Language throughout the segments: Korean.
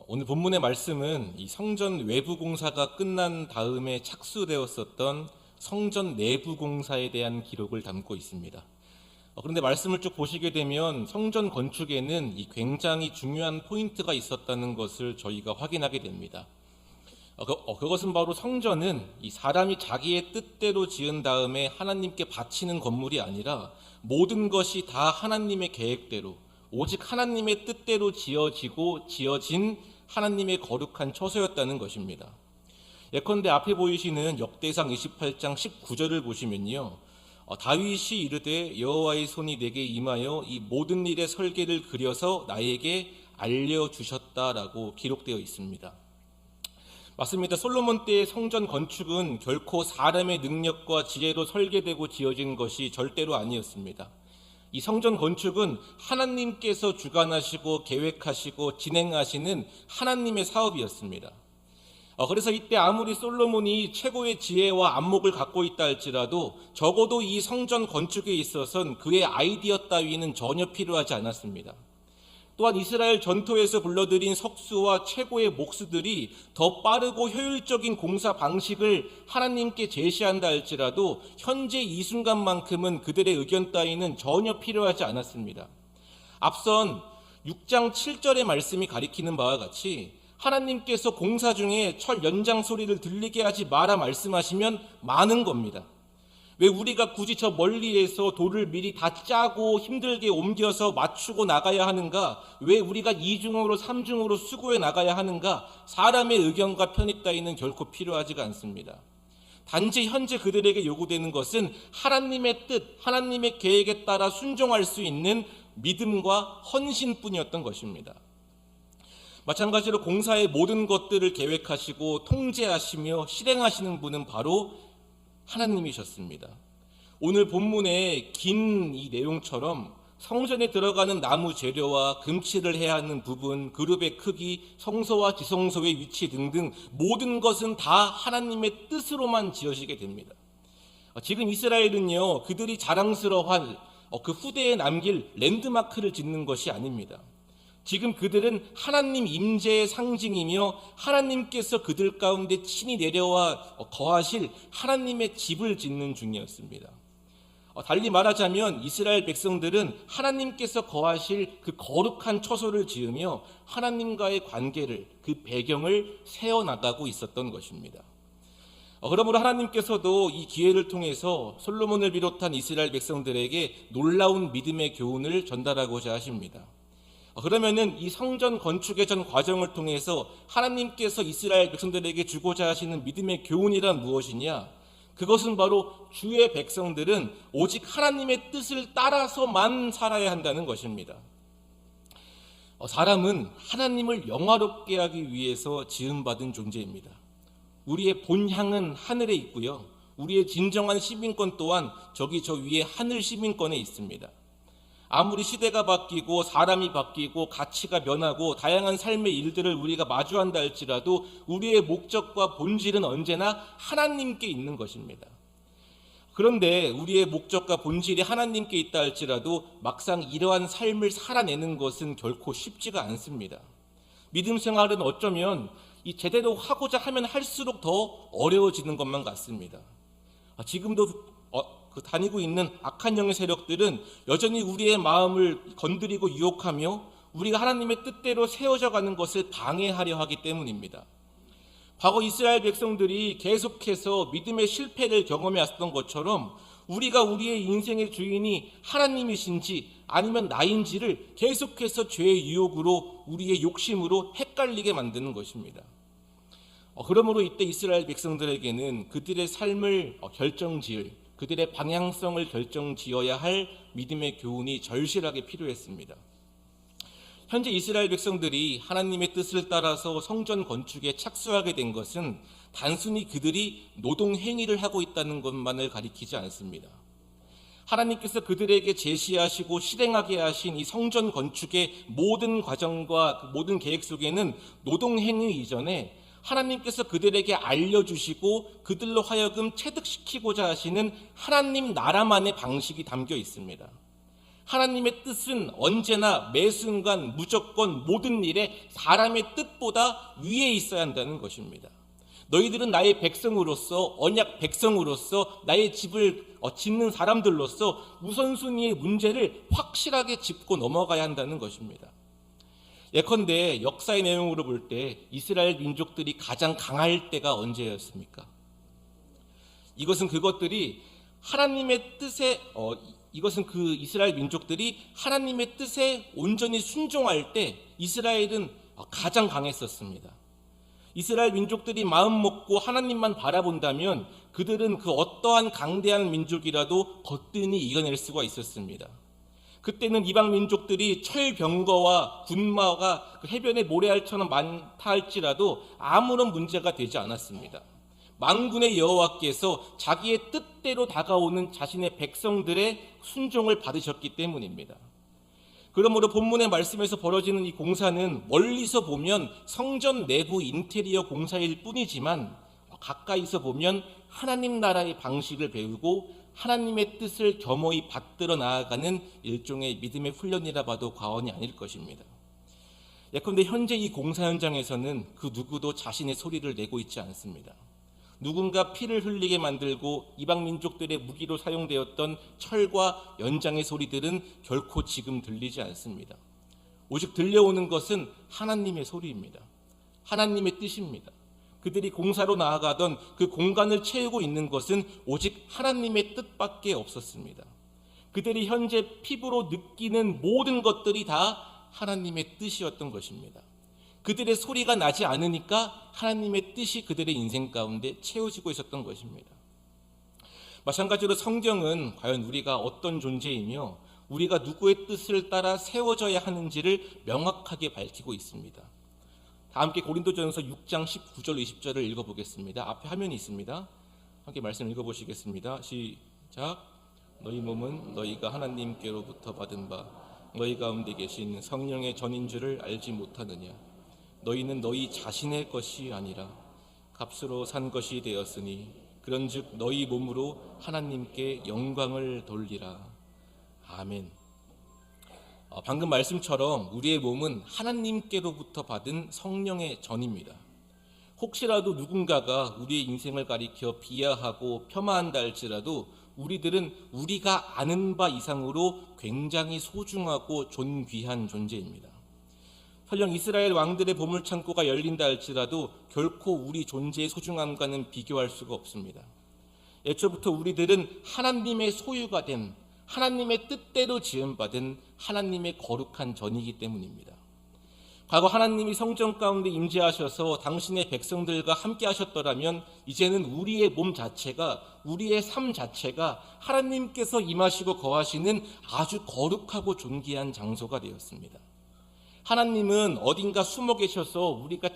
오늘 본문의 말씀은 이 성전 외부 공사가 끝난 다음에 착수되었었던 성전 내부 공사에 대한 기록을 담고 있습니다. 그런데 말씀을 쭉 보시게 되면 성전 건축에는 이 굉장히 중요한 포인트가 있었다는 것을 저희가 확인하게 됩니다. 그것은 바로 성전은 이 사람이 자기의 뜻대로 지은 다음에 하나님께 바치는 건물이 아니라 모든 것이 다 하나님의 계획대로 오직 하나님의 뜻대로 지어진 하나님의 거룩한 처소였다는 것입니다. 예컨대 앞에 보이시는 역대상 28장 19절을 보시면요, 다윗이 이르되 여호와의 손이 내게 임하여 이 모든 일의 설계를 그려서 나에게 알려주셨다라고 기록되어 있습니다. 맞습니다. 솔로몬 때의 성전 건축은 결코 사람의 능력과 지혜로 설계되고 지어진 것이 절대로 아니었습니다. 이 성전 건축은 하나님께서 주관하시고 계획하시고 진행하시는 하나님의 사업이었습니다. 그래서 이때 아무리 솔로몬이 최고의 지혜와 안목을 갖고 있다 할지라도 적어도 이 성전 건축에 있어서는 그의 아이디어 따위는 전혀 필요하지 않았습니다. 또한 이스라엘 전토에서 불러들인 석수와 최고의 목수들이 더 빠르고 효율적인 공사 방식을 하나님께 제시한다 할지라도 현재 이 순간만큼은 그들의 의견 따위는 전혀 필요하지 않았습니다. 앞선 6장 7절의 말씀이 가리키는 바와 같이 하나님께서 공사 중에 철 연장 소리를 들리게 하지 마라 말씀하시면 많은 겁니다. 왜 우리가 굳이 저 멀리에서 돌을 미리 다 짜고 힘들게 옮겨서 맞추고 나가야 하는가? 왜 우리가 2중으로 3중으로 수고해 나가야 하는가? 사람의 의견과 편의 따위는 결코 필요하지가 않습니다. 단지 현재 그들에게 요구되는 것은 하나님의 뜻, 하나님의 계획에 따라 순종할 수 있는 믿음과 헌신뿐이었던 것입니다. 마찬가지로 공사의 모든 것들을 계획하시고 통제하시며 실행하시는 분은 바로 하나님이셨습니다. 오늘 본문의 긴 이 내용처럼 성전에 들어가는 나무 재료와 금칠을 해야 하는 부분, 그룹의 크기, 성소와 지성소의 위치 등등 모든 것은 다 하나님의 뜻으로만 지어지게 됩니다. 지금 이스라엘은요, 그들이 자랑스러워할 그 후대에 남길 랜드마크를 짓는 것이 아닙니다. 지금 그들은 하나님 임재의 상징이며 하나님께서 그들 가운데 친히 내려와 거하실 하나님의 집을 짓는 중이었습니다. 달리 말하자면 이스라엘 백성들은 하나님께서 거하실 그 거룩한 처소를 지으며 하나님과의 관계를, 그 배경을 세워나가고 있었던 것입니다. 그러므로 하나님께서도 이 기회를 통해서 솔로몬을 비롯한 이스라엘 백성들에게 놀라운 믿음의 교훈을 전달하고자 하십니다. 그러면은 이 성전 건축의 전 과정을 통해서 하나님께서 이스라엘 백성들에게 주고자 하시는 믿음의 교훈이란 무엇이냐? 그것은 바로 주의 백성들은 오직 하나님의 뜻을 따라서만 살아야 한다는 것입니다. 사람은 하나님을 영화롭게 하기 위해서 지음받은 존재입니다. 우리의 본향은 하늘에 있고요, 우리의 진정한 시민권 또한 저기 저 위에 하늘 시민권에 있습니다. 아무리 시대가 바뀌고 사람이 바뀌고 가치가 변하고 다양한 삶의 일들을 우리가 마주한다 할지라도 우리의 목적과 본질은 언제나 하나님께 있는 것입니다. 그런데 우리의 목적과 본질이 하나님께 있다 할지라도 막상 이러한 삶을 살아내는 것은 결코 쉽지가 않습니다. 믿음 생활은 어쩌면 이 제대로 하고자 하면 할수록 더 어려워지는 것만 같습니다. 지금도 다니고 있는 악한 영의 세력들은 여전히 우리의 마음을 건드리고 유혹하며 우리가 하나님의 뜻대로 세워져 가는 것을 방해하려 하기 때문입니다. 과거 이스라엘 백성들이 계속해서 믿음의 실패를 경험해 왔던 것처럼 우리가 우리의 인생의 주인이 하나님이신지 아니면 나인지를 계속해서 죄의 유혹으로 우리의 욕심으로 헷갈리게 만드는 것입니다. 그러므로 이때 이스라엘 백성들에게는 그들의 삶을 결정지을, 그들의 방향성을 결정지어야 할 믿음의 교훈이 절실하게 필요했습니다. 현재 이스라엘 백성들이 하나님의 뜻을 따라서 성전 건축에 착수하게 된 것은 단순히 그들이 노동행위를 하고 있다는 것만을 가리키지 않습니다. 하나님께서 그들에게 제시하시고 실행하게 하신 이 성전 건축의 모든 과정과 모든 계획 속에는 노동행위 이전에 하나님께서 그들에게 알려주시고 그들로 하여금 체득시키고자 하시는 하나님 나라만의 방식이 담겨 있습니다. 하나님의 뜻은 언제나 매 순간 무조건 모든 일에 사람의 뜻보다 위에 있어야 한다는 것입니다. 너희들은 나의 백성으로서, 언약 백성으로서, 나의 집을 짓는 사람들로서 우선순위의 문제를 확실하게 짚고 넘어가야 한다는 것입니다. 예컨대 역사의 내용으로 볼 때 이스라엘 민족들이 가장 강할 때가 언제였습니까? 이것은 그것들이 하나님의 뜻에 이것은 그 이스라엘 민족들이 하나님의 뜻에 온전히 순종할 때 이스라엘은 가장 강했었습니다. 이스라엘 민족들이 마음 먹고 하나님만 바라본다면 그들은 그 어떠한 강대한 민족이라도 거뜬히 이겨낼 수가 있었습니다. 그때는 이방 민족들이 철병거와 군마가 그 해변의 모래알처럼 많다 할지라도 아무런 문제가 되지 않았습니다. 만군의 여호와께서 자기의 뜻대로 다가오는 자신의 백성들의 순종을 받으셨기 때문입니다. 그러므로 본문의 말씀에서 벌어지는 이 공사는 멀리서 보면 성전 내부 인테리어 공사일 뿐이지만 가까이서 보면 하나님 나라의 방식을 배우고 하나님의 뜻을 겸허히 받들어 나아가는 일종의 믿음의 훈련이라 봐도 과언이 아닐 것입니다. 예컨대 현재 이 공사 현장에서는 그 누구도 자신의 소리를 내고 있지 않습니다. 누군가 피를 흘리게 만들고 이방 민족들의 무기로 사용되었던 철과 연장의 소리들은 결코 지금 들리지 않습니다. 오직 들려오는 것은 하나님의 소리입니다. 하나님의 뜻입니다. 그들이 공사로 나아가던 그 공간을 채우고 있는 것은 오직 하나님의 뜻밖에 없었습니다. 그들이 현재 피부로 느끼는 모든 것들이 다 하나님의 뜻이었던 것입니다. 그들의 소리가 나지 않으니까 하나님의 뜻이 그들의 인생 가운데 채워지고 있었던 것입니다. 마찬가지로 성경은 과연 우리가 어떤 존재이며 우리가 누구의 뜻을 따라 세워져야 하는지를 명확하게 밝히고 있습니다. 다 함께 고린도전서 6장 19절 20절을 읽어보겠습니다. 앞에 화면이 있습니다. 함께 말씀 읽어보시겠습니다. 시작. 너희 몸은 너희가 하나님께로부터 받은 바 너희 가운데 계신 성령의 전인 줄을 알지 못하느냐. 너희는 너희 자신의 것이 아니라 값으로 산 것이 되었으니 그런즉 너희 몸으로 하나님께 영광을 돌리라. 아멘. 방금 말씀처럼 우리의 몸은 하나님께로부터 받은 성령의 전입니다. 혹시라도 누군가가 우리의 인생을 가리켜 비하하고 폄하한다 할지라도 우리들은 우리가 아는 바 이상으로 굉장히 소중하고 존귀한 존재입니다. 설령 이스라엘 왕들의 보물창고가 열린다 할지라도 결코 우리 존재의 소중함과는 비교할 수가 없습니다. 애초부터 우리들은 하나님의 소유가 된 하나님의 뜻대로 지음받은 하나님의 거룩한 전이기 때문입니다. 과거 하나님이 성전 가운데 임재하셔서 당신의 백성들과 함께 하셨더라면 이제는 우리의 몸 자체가, 우리의 삶 자체가 하나님께서 임하시고 거하시는 아주 거룩하고 존귀한 장소가 되었습니다. 하나님은 어딘가 숨어 계셔서 우리가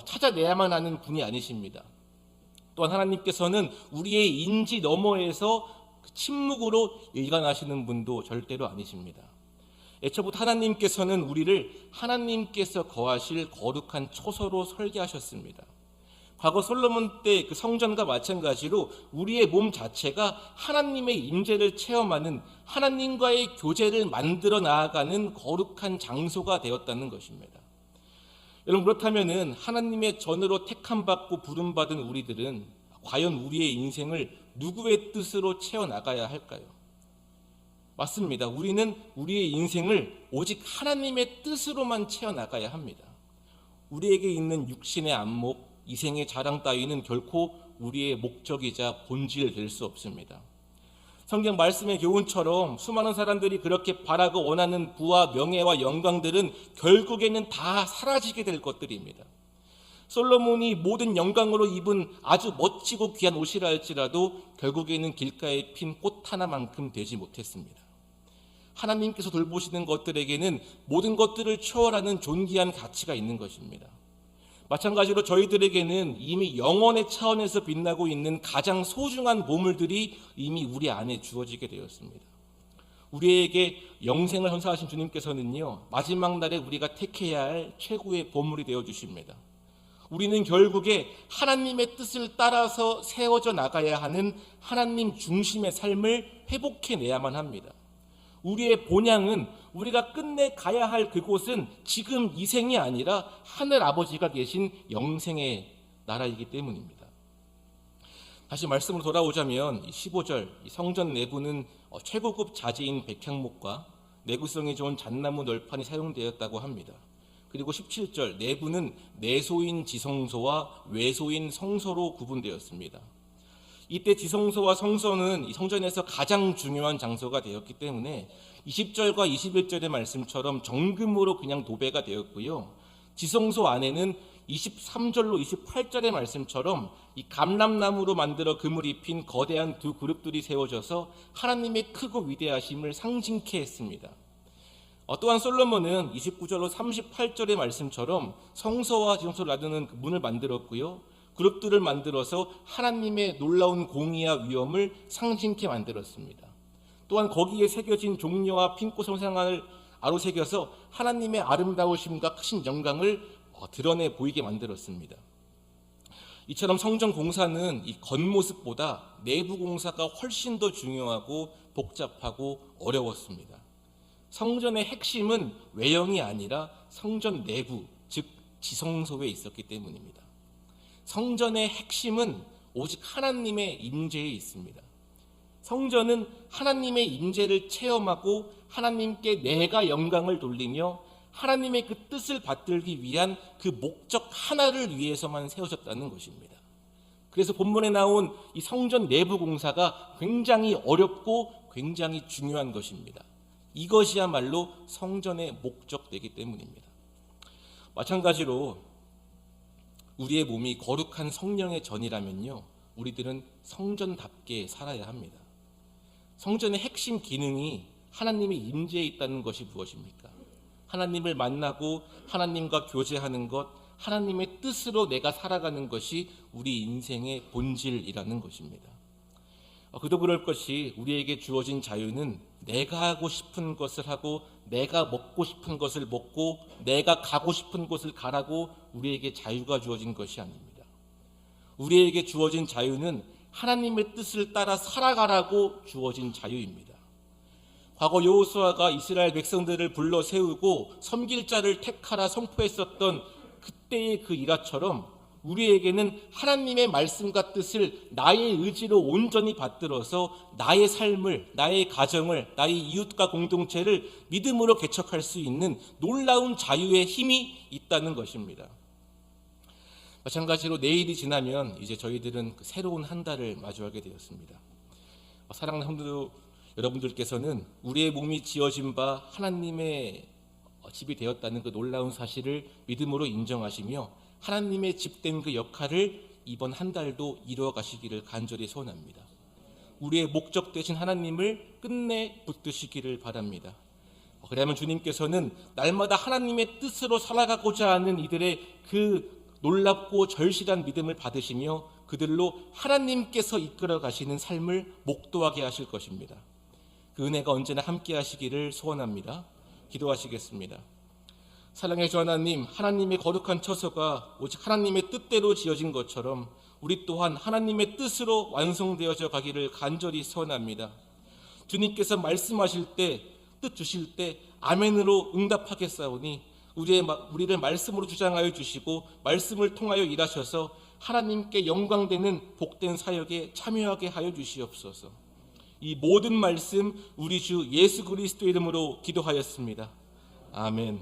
찾아내야만 하는 분이 아니십니다. 또한 하나님께서는 우리의 인지 너머에서 침묵으로 일관하시는 분도 절대로 아니십니다. 애초부터 하나님께서는 우리를 하나님께서 거하실 거룩한 초소로 설계하셨습니다. 과거 솔로몬 때 그 성전과 마찬가지로 우리의 몸 자체가 하나님의 임재를 체험하는 하나님과의 교제를 만들어 나아가는 거룩한 장소가 되었다는 것입니다. 여러분, 그렇다면 하나님의 전으로 택함받고 부름받은 우리들은 과연 우리의 인생을 누구의 뜻으로 채워나가야 할까요? 맞습니다. 우리는 우리의 인생을 오직 하나님의 뜻으로만 채워나가야 합니다. 우리에게 있는 육신의 안목, 이생의 자랑 따위는 결코 우리의 목적이자 본질 될 수 없습니다. 성경 말씀의 교훈처럼 수많은 사람들이 그렇게 바라고 원하는 부와 명예와 영광들은 결국에는 다 사라지게 될 것들입니다. 솔로몬이 모든 영광으로 입은 아주 멋지고 귀한 옷이라 할지라도 결국에는 길가에 핀 꽃 하나만큼 되지 못했습니다. 하나님께서 돌보시는 것들에게는 모든 것들을 초월하는 존귀한 가치가 있는 것입니다. 마찬가지로 저희들에게는 이미 영원의 차원에서 빛나고 있는 가장 소중한 보물들이 이미 우리 안에 주어지게 되었습니다. 우리에게 영생을 헌사하신 주님께서는요, 마지막 날에 우리가 택해야 할 최고의 보물이 되어주십니다. 우리는 결국에 하나님의 뜻을 따라서 세워져 나가야 하는 하나님 중심의 삶을 회복해내야만 합니다. 우리의 본향은, 우리가 끝내 가야 할 그곳은 지금 이 생이 아니라 하늘 아버지가 계신 영생의 나라이기 때문입니다. 다시 말씀으로 돌아오자면 15절 성전 내부는 최고급 자재인 백향목과 내구성이 좋은 잣나무 널판이 사용되었다고 합니다. 그리고 17절 내부는 내소인 지성소와 외소인 성소로 구분되었습니다. 이때 지성소와 성소는 이 성전에서 가장 중요한 장소가 되었기 때문에 20절과 21절의 말씀처럼 정금으로 그냥 도배가 되었고요. 지성소 안에는 23절로 28절의 말씀처럼 이 감람나무로 만들어 금을 입힌 거대한 두 그룹들이 세워져서 하나님의 크고 위대하심을 상징케 했습니다. 또한 솔로몬은 29절로 38절의 말씀처럼 성소와 지성소를 나누는 문을 만들었고요. 그룹들을 만들어서 하나님의 놀라운 공의와 위엄을 상징케 만들었습니다. 또한 거기에 새겨진 종려와 핀꽃 성상을 아로새겨서 하나님의 아름다우심과 크신 영광을 드러내 보이게 만들었습니다. 이처럼 성전 공사는 이 겉모습보다 내부 공사가 훨씬 더 중요하고 복잡하고 어려웠습니다. 성전의 핵심은 외형이 아니라 성전 내부, 즉 지성소에 있었기 때문입니다. 성전의 핵심은 오직 하나님의 임재에 있습니다. 성전은 하나님의 임재를 체험하고 하나님께 내가 영광을 돌리며 하나님의 그 뜻을 받들기 위한 그 목적 하나를 위해서만 세워졌다는 것입니다. 그래서 본문에 나온 이 성전 내부 공사가 굉장히 어렵고 굉장히 중요한 것입니다. 이것이야말로 성전의 목적되기 때문입니다. 마찬가지로 우리의 몸이 거룩한 성령의 전이라면요, 우리들은 성전답게 살아야 합니다. 성전의 핵심 기능이 하나님의 임재에 있다는 것이 무엇입니까? 하나님을 만나고 하나님과 교제하는 것, 하나님의 뜻으로 내가 살아가는 것이 우리 인생의 본질이라는 것입니다. 그도 그럴 것이 우리에게 주어진 자유는 내가 하고 싶은 것을 하고 내가 먹고 싶은 것을 먹고 내가 가고 싶은 곳을 가라고 우리에게 자유가 주어진 것이 아닙니다. 우리에게 주어진 자유는 하나님의 뜻을 따라 살아가라고 주어진 자유입니다. 과거 여호수아가 이스라엘 백성들을 불러 세우고 섬길 자를 택하라 선포했었던 그때의 그 일화처럼 우리에게는 하나님의 말씀과 뜻을 나의 의지로 온전히 받들어서 나의 삶을, 나의 가정을, 나의 이웃과 공동체를 믿음으로 개척할 수 있는 놀라운 자유의 힘이 있다는 것입니다. 마찬가지로 내일이 지나면 이제 저희들은 새로운 한 달을 마주하게 되었습니다. 사랑하는 성도 여러분들께서는 우리의 몸이 지어진 바 하나님의 집이 되었다는 그 놀라운 사실을 믿음으로 인정하시며 하나님의 집된 그 역할을 이번 한 달도 이루어 가시기를 간절히 소원합니다. 우리의 목적 되신 하나님을 끝내 붙드시기를 바랍니다. 그러면 주님께서는 날마다 하나님의 뜻으로 살아가고자 하는 이들의 그 놀랍고 절실한 믿음을 받으시며 그들로 하나님께서 이끌어 가시는 삶을 목도하게 하실 것입니다. 그 은혜가 언제나 함께 하시기를 소원합니다. 기도하시겠습니다. 사랑의 주 하나님, 하나님의 거룩한 처소가 오직 하나님의 뜻대로 지어진 것처럼 우리 또한 하나님의 뜻으로 완성되어져 가기를 간절히 소원합니다. 주님께서 말씀하실 때, 뜻 주실 때 아멘으로 응답하겠사오니 우리를 말씀으로 주장하여 주시고 말씀을 통하여 일하셔서 하나님께 영광되는 복된 사역에 참여하게 하여 주시옵소서. 이 모든 말씀 우리 주 예수 그리스도 이름으로 기도하였습니다. 아멘.